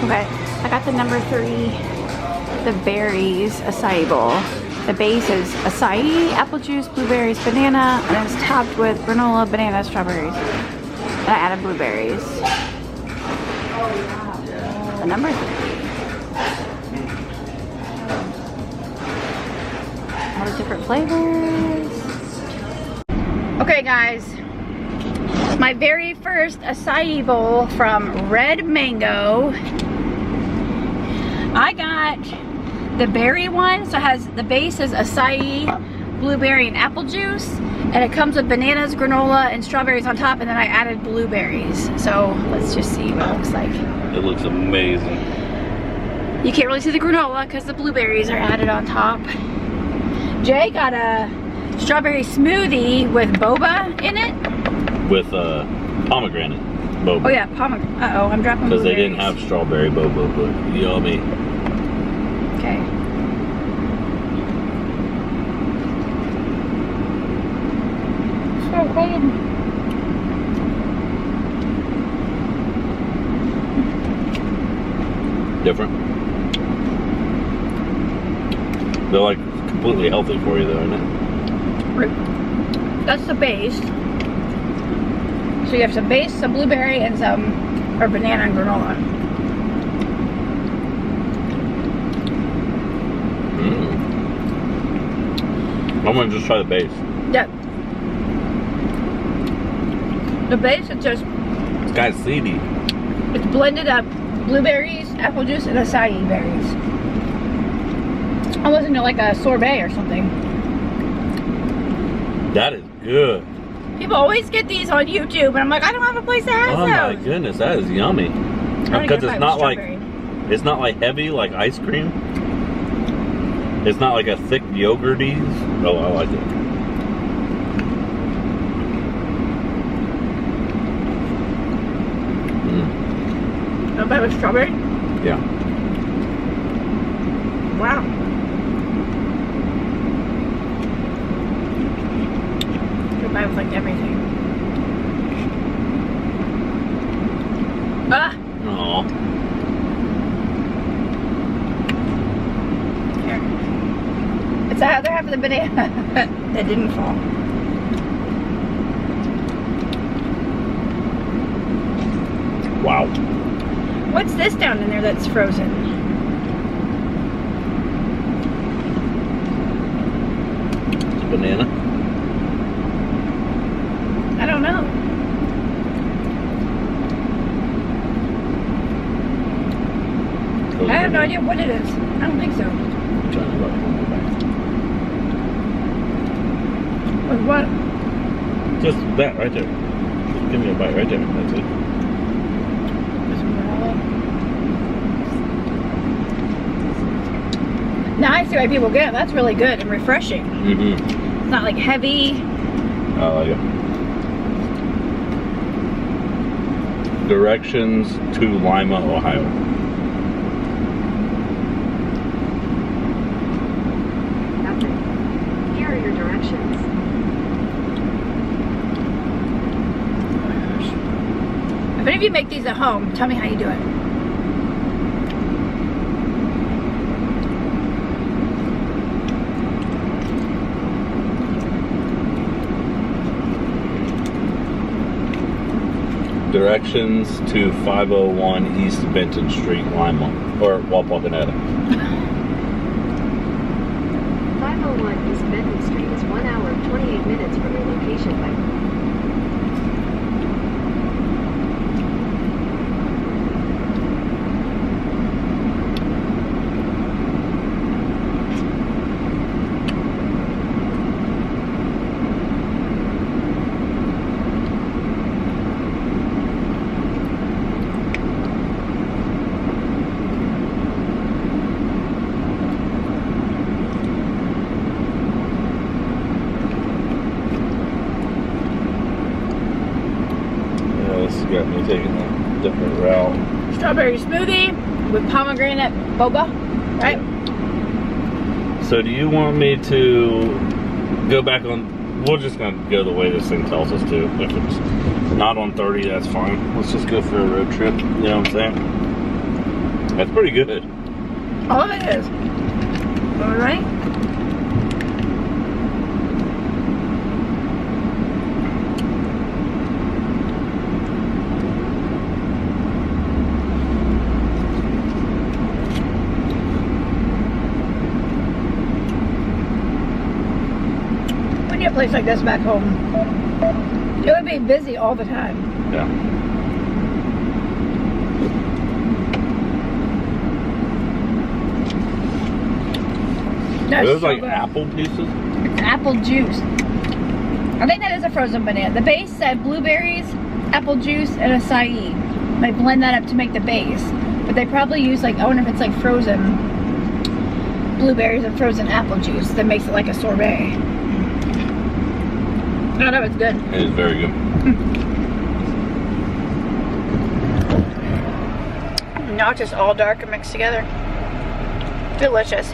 Okay, I got the number 3, the berries acai bowl. The base is acai, apple juice, blueberries, banana, and it's topped with granola, banana, strawberries. And I added blueberries. The number 3. All the different flavors. Okay guys, my very first acai bowl from Red Mango. I got the berry one, so it has, the base is acai, blueberry, and apple juice, and it comes with bananas, granola, and strawberries on top, and then I added blueberries. So let's just see what it looks like. It looks amazing. You can't really see the granola because the blueberries are added on top. Jay got a strawberry smoothie with boba in it. With pomegranate boba. Oh yeah, pomegranate. Uh-oh, I'm dropping because they blueberries. didn't have strawberry boba, but yummy. Okay. So cold. Different. They're like completely healthy for you though, isn't it? That's the base. So you have some base, some blueberry, and some banana and granola. I'm gonna just try the base. Yeah. The base is just, It's kind of seedy. it's blended up blueberries, apple juice, and acai berries. Almost into like a sorbet or something. That is good. People always get these on YouTube, and I'm like, I don't have a place that has Oh my those. goodness, that is yummy. Because it's not like heavy like ice cream. It's not like a thick yogurty. Oh, I like it. Not bad with strawberry? Yeah. Wow. Not bad with like everything. Ah! Aw. Here. It's the other half of the banana that didn't fall. Wow. What's this down in there that's frozen? It's banana. I don't know. I have no idea what it is. I don't think so. I'm trying to rub it on my back. With what? Just that right there. Just give me a bite right there. That's it. Now I see why people get it. That's really good and refreshing. Mm-hmm. It's not like heavy. I like it. Directions to Lima, Ohio. Here are your directions. If any of you make these at home, tell me how you do it. Directions to 501 East Benton Street, Lima, or Wapakoneta. 501 East Benton Street is 1 hour 28 minutes from your location by Got me taking a different route. Strawberry smoothie with pomegranate boba, right? So do you want me to go back on, we're just going to go the way this thing tells us to. If it's not on 30, that's fine. Let's just go for a road trip, you know what I'm saying? That's pretty good. All of it is. All right. We need a place like this back home. It would be busy all the time. Yeah. That's Are those so like good. apple pieces? It's apple juice. I think that is a frozen banana. The base said blueberries, apple juice, and acai. They blend that up to make the base. But they probably use like, I wonder if it's like frozen blueberries and frozen apple juice that makes it like a sorbet. Oh, that was good. It is very good. Now it's just all dark and mixed together. Delicious.